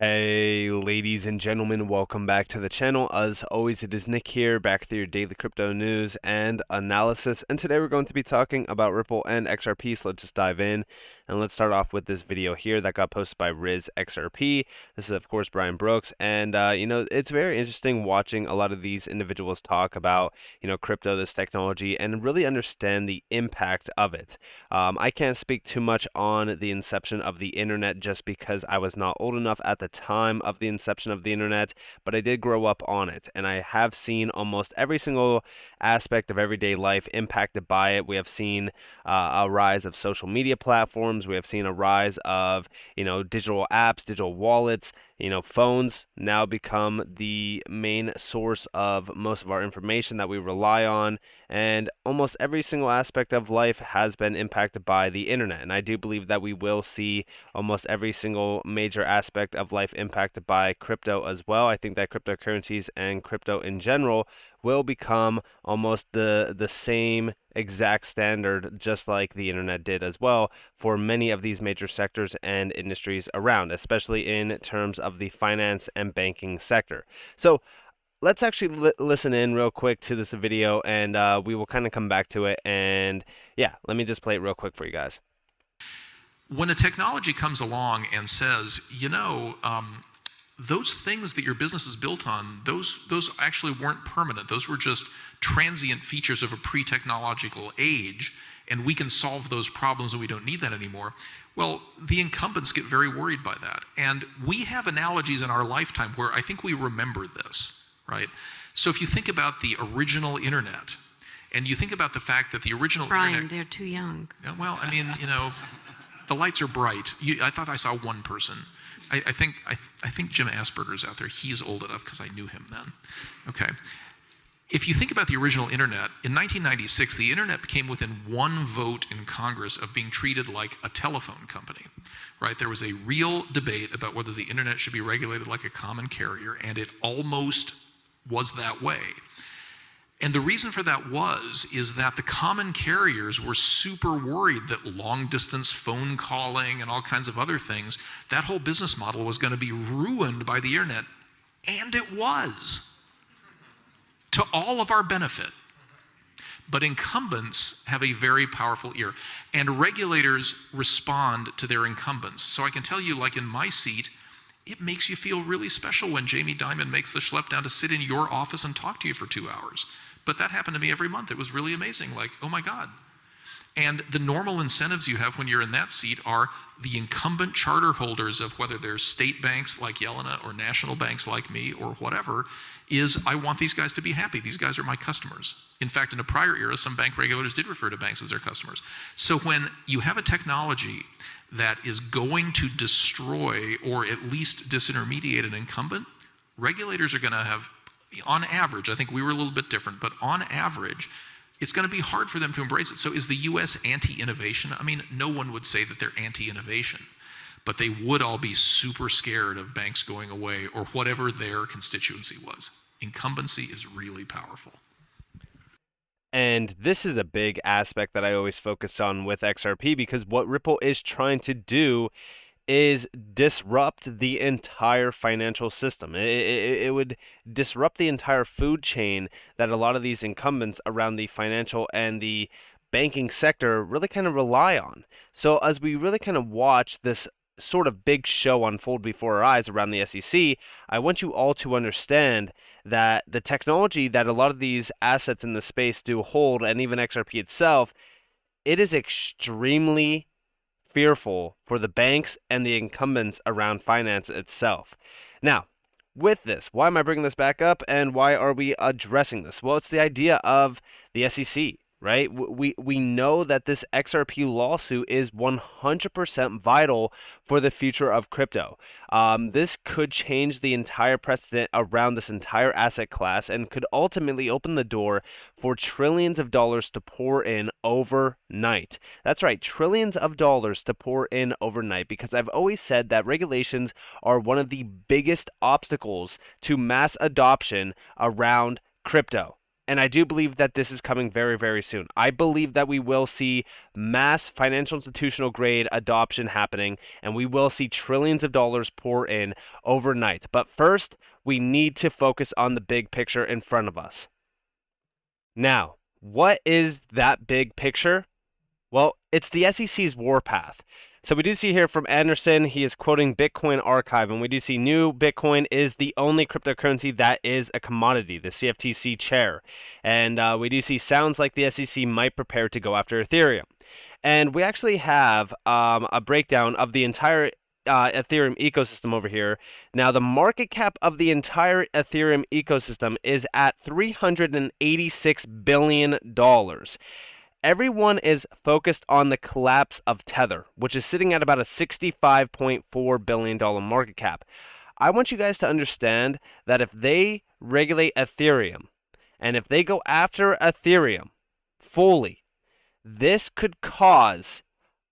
Hey, ladies and gentlemen, welcome back to the channel. As always, it is Nick here, back with your daily crypto news and analysis. And today we're going to be talking about Ripple and XRP. So let's just dive in. And let's start off with this video here that got posted by Riz XRP. This is, of course, Brian Brooks. And, it's very interesting watching a lot of these individuals talk about, crypto, this technology, and really understand the impact of it. I can't speak too much on the inception of the internet just because I was not old enough at the time of the inception of the internet, but I did grow up on it, and I have seen almost every single aspect of everyday life impacted by it. We have seen a rise of social media platforms. We have seen a rise of, digital apps, digital wallets. Phones now become the main source of most of our information that we rely on, and almost every single aspect of life has been impacted by the internet. And I do believe that we will see almost every single major aspect of life impacted by crypto as well. I think that cryptocurrencies and crypto in general will become almost the same exact standard, just like the internet did as well, for many of these major sectors and industries around, especially in terms of the finance and banking sector. So let's actually listen in real quick to this video, and we will kind of come back to it. And yeah, let me just play it real quick for you guys. When a technology comes along and says, those things that your business is built on, those actually weren't permanent. Those were just transient features of a pre-technological age, and we can solve those problems and we don't need that anymore. Well, the incumbents get very worried by that. And we have analogies in our lifetime where I think we remember this, right? So if you think about the original internet, and you think about the fact that the original Brian, they're too young. Well, I mean, the lights are bright. I thought I saw one person. I think Jim Asperger's out there. He's old enough because I knew him then. Okay. If you think about the original internet, in 1996, the internet came within one vote in Congress of being treated like a telephone company, right? There was a real debate about whether the internet should be regulated like a common carrier, and it almost was that way. And the reason for that is that the common carriers were super worried that long-distance phone calling and all kinds of other things, that whole business model was going to be ruined by the internet. And it was, to all of our benefit. But incumbents have a very powerful ear, and regulators respond to their incumbents. So I can tell you, like in my seat, it makes you feel really special when Jamie Dimon makes the schlep down to sit in your office and talk to you for 2 hours. But that happened to me every month. It was really amazing. Like, oh my God. And the normal incentives you have when you're in that seat are the incumbent charter holders of whether they're state banks like Yelena or national banks like me or whatever, is I want these guys to be happy. These guys are my customers. In fact, in a prior era, some bank regulators did refer to banks as their customers. So when you have a technology that is going to destroy or at least disintermediate an incumbent, regulators are going to have, on average, I think we were a little bit different, but on average, it's going to be hard for them to embrace it. So is the US anti-innovation? I mean, no one would say that they're anti-innovation, but they would all be super scared of banks going away or whatever their constituency was. Incumbency is really powerful. And this is a big aspect that I always focus on with XRP, because what Ripple is trying to do is disrupt the entire financial system. It would disrupt the entire food chain that a lot of these incumbents around the financial and the banking sector really kind of rely on. So as we really kind of watch this sort of big show unfold before our eyes around the SEC, I want you all to understand that the technology that a lot of these assets in the space do hold, and even XRP itself, it is extremely fearful for the banks and the incumbents around finance itself. Now, with this, why am I bringing this back up, and why are we addressing this? Well, it's the idea of the SEC, right? We know that this XRP lawsuit is 100% vital for the future of crypto. This could change the entire precedent around this entire asset class and could ultimately open the door for trillions of dollars to pour in overnight. That's right, trillions of dollars to pour in overnight, because I've always said that regulations are one of the biggest obstacles to mass adoption around crypto. And I do believe that this is coming very, very soon. I believe that we will see mass financial institutional grade adoption happening, and we will see trillions of dollars pour in overnight. But first, we need to focus on the big picture in front of us. Now, what is that big picture? Well, it's the SEC's warpath. So we do see here from Anderson, he is quoting Bitcoin Archive, and we do see new Bitcoin is the only cryptocurrency that is a commodity, the CFTC chair. And we do see sounds like the SEC might prepare to go after Ethereum. And we actually have a breakdown of the entire Ethereum ecosystem over here. Now, the market cap of the entire Ethereum ecosystem is at $386 billion. Everyone is focused on the collapse of Tether, which is sitting at about a $65.4 billion market cap. I want you guys to understand that if they regulate Ethereum, and if they go after Ethereum fully, this could cause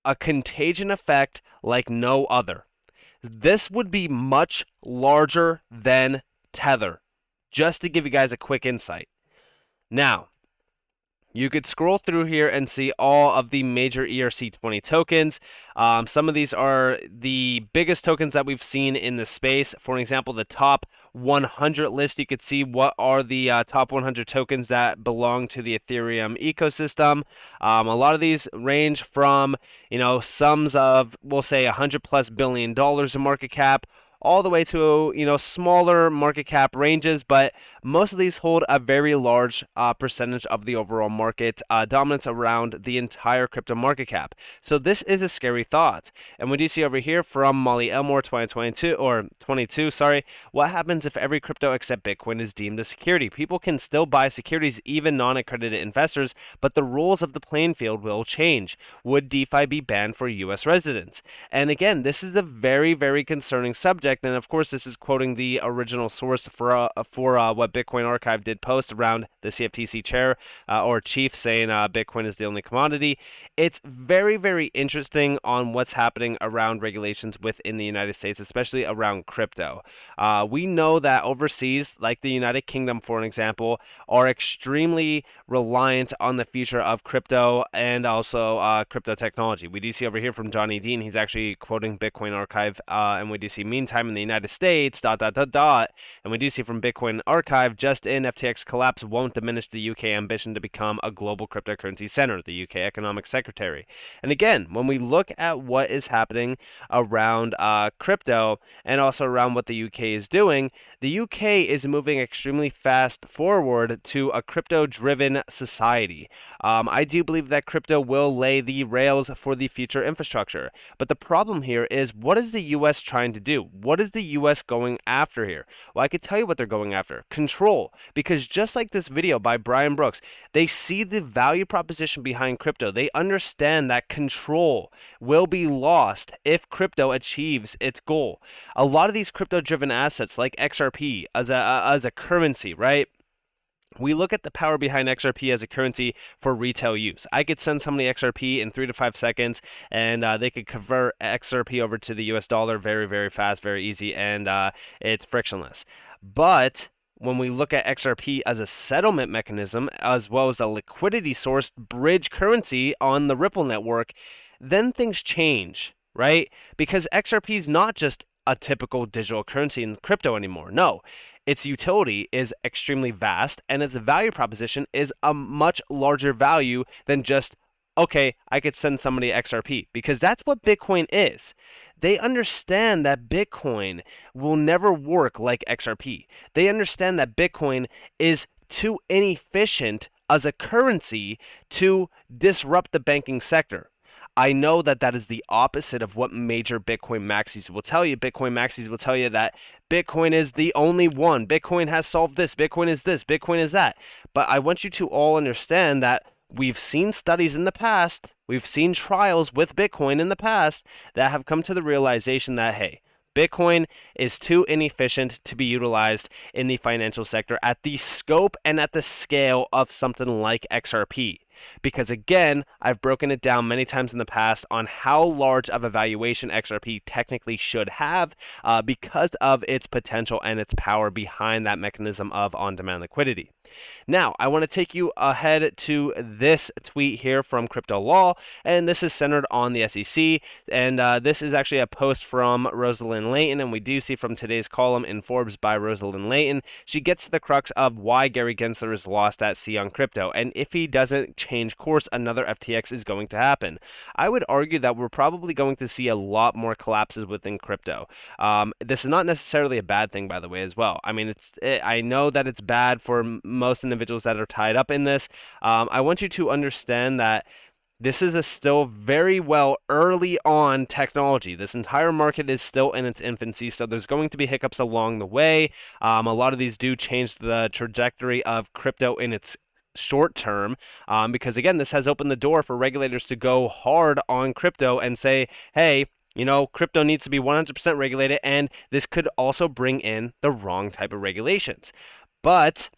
a contagion effect like no other. This would be much larger than Tether, just to give you guys a quick insight. Now, you could scroll through here and see all of the major ERC20 tokens. Some of these are the biggest tokens that we've seen in the space. For example, the top 100 list, you could see what are the top 100 tokens that belong to the Ethereum ecosystem. A lot of these range from, sums of, we'll say, $100+ billion in market cap, all the way to smaller market cap ranges, but most of these hold a very large percentage of the overall market dominance around the entire crypto market cap. So this is a scary thought. And we do see over here from Molly Elmore 22, what happens if every crypto except Bitcoin is deemed a security? People can still buy securities, even non-accredited investors, but the rules of the playing field will change. Would DeFi be banned for US residents? And again, this is a very, very concerning subject. And of course, this is quoting the original source for what Bitcoin Archive did post around the CFTC chair or chief saying Bitcoin is the only commodity. It's very, very interesting on what's happening around regulations within the United States, especially around crypto. We know that overseas, like the United Kingdom, for an example, are extremely reliant on the future of crypto and also crypto technology. We do see over here from Johnny Dean, he's actually quoting Bitcoin Archive, and we do see meantime in the United States, and we do see from Bitcoin Archive, just in FTX collapse won't diminish the UK ambition to become a global cryptocurrency center, the UK Economic Secretary. And again, when we look at what is happening around crypto and also around what the UK is doing, the UK is moving extremely fast forward to a crypto-driven society. I do believe that crypto will lay the rails for the future infrastructure. But the problem here is, what is the US trying to do? What is the US going after here? Well, I could tell you what they're going after. Control. Because just like this video by Brian Brooks, they see the value proposition behind crypto. They understand that control will be lost if crypto achieves its goal. A lot of these crypto-driven assets like XRP as a currency, right? We look at the power behind XRP as a currency for retail use. I could send somebody XRP in 3 to 5 seconds, and they could convert XRP over to the US dollar very, very fast, very easy, and it's frictionless. But when we look at XRP as a settlement mechanism, as well as a liquidity source bridge currency on the Ripple network, then things change, right? Because XRP is not just a typical digital currency in crypto anymore. No, its utility is extremely vast, and its value proposition is a much larger value than just, okay, I could send somebody XRP, because that's what Bitcoin is. They understand that Bitcoin will never work like XRP. They understand that Bitcoin is too inefficient as a currency to disrupt the banking sector. I know that that is the opposite of what major Bitcoin maxis will tell you. Bitcoin maxis will tell you that Bitcoin is the only one. Bitcoin has solved this. Bitcoin is this. Bitcoin is that. But I want you to all understand that we've seen studies in the past, we've seen trials with Bitcoin in the past that have come to the realization that, hey, Bitcoin is too inefficient to be utilized in the financial sector at the scope and at the scale of something like XRP. Because again, I've broken it down many times in the past on how large of a valuation XRP technically should have because of its potential and its power behind that mechanism of on-demand liquidity. Now, I want to take you ahead to this tweet here from Crypto Law, and this is centered on the SEC, and this is actually a post from Rosalind Layton, and we do see from today's column in Forbes by Rosalind Layton, she gets to the crux of why Gary Gensler is lost at sea on crypto, and if he doesn't change course, another FTX is going to happen. I would argue that we're probably going to see a lot more collapses within crypto. This is not necessarily a bad thing, by the way, as well. I mean, I know that it's bad for most individuals that are tied up in this. I want you to understand that this is a still very well early on technology. This entire market is still in its infancy, so there's going to be hiccups along the way. A lot of these do change the trajectory of crypto in its short term, because again, this has opened the door for regulators to go hard on crypto and say, hey, crypto needs to be 100% regulated, and this could also bring in the wrong type of regulations. But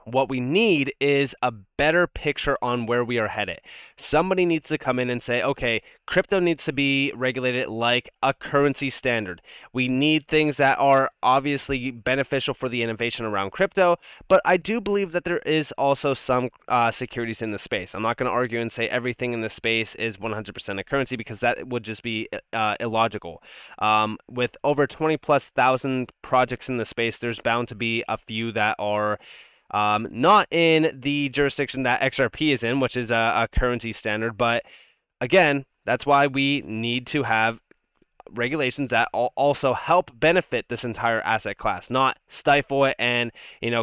what we need is a better picture on where we are headed. Somebody needs to come in and say, okay, crypto needs to be regulated like a currency standard. We need things that are obviously beneficial for the innovation around crypto, but I do believe that there is also some securities in the space. I'm not going to argue and say everything in the space is 100% a currency, because that would just be illogical. With over 20 plus thousand projects in the space, there's bound to be a few that are not in the jurisdiction that XRP is in, which is a currency standard. But again, that's why we need to have regulations that also help benefit this entire asset class, not stifle it and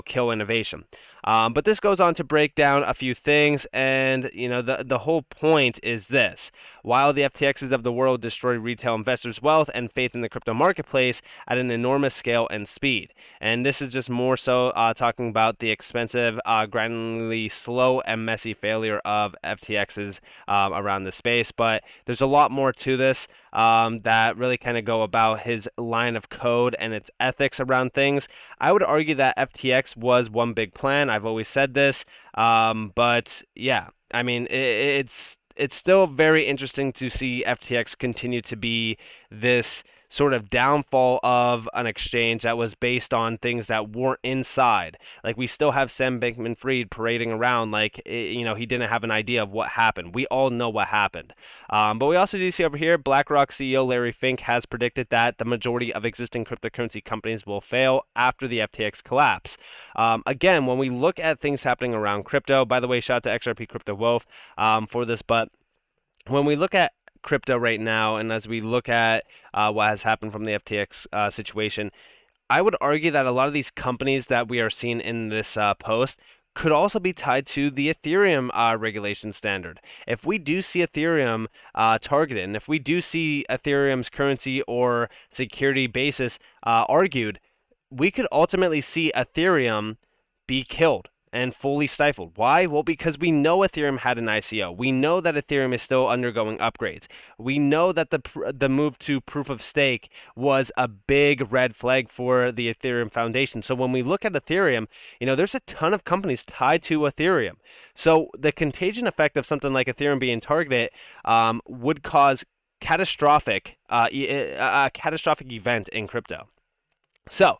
kill innovation. But this goes on to break down a few things, and the whole point is this: while the FTXs of the world destroy retail investors' wealth and faith in the crypto marketplace at an enormous scale and speed, and this is just more so talking about the expensive, gradually slow and messy failure of FTXs around the space. But there's a lot more to this that really kind of go about his line of code and its ethics around things. I would argue that FTX was one big plan. I've always said this, but yeah, I mean, it's still very interesting to see FTX continue to be this sort of downfall of an exchange that was based on things that weren't inside. Like, we still have Sam Bankman-Fried parading around like, he didn't have an idea of what happened. We all know what happened. But we also do see over here, BlackRock CEO Larry Fink has predicted that the majority of existing cryptocurrency companies will fail after the FTX collapse. Again, when we look at things happening around crypto, by the way, shout out to XRP Crypto Wolf for this, but when we look at crypto right now, and as we look at what has happened from the FTX situation, I would argue that a lot of these companies that we are seeing in this post could also be tied to the Ethereum regulation standard. If we do see Ethereum targeted, and if we do see Ethereum's currency or security basis argued, we could ultimately see Ethereum be killed and fully stifled. Why? Well, because we know Ethereum had an ICO. We know that Ethereum is still undergoing upgrades. We know that the move to proof of stake was a big red flag for the Ethereum Foundation. So when we look at Ethereum, there's a ton of companies tied to Ethereum. So the contagion effect of something like Ethereum being targeted would cause a catastrophic event in crypto. So,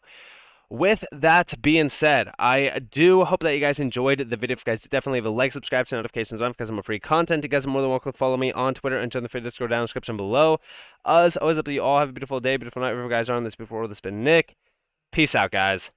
with that being said, I do hope that you guys enjoyed the video. If you guys definitely leave a like, subscribe, to notifications on, because I'm a free content. You guys are more than welcome to follow me on Twitter and join the free Discord down in the description below. As always, up to you all. Have a beautiful day, beautiful night, wherever you guys are on this. Before this, been Nick. Peace out, guys.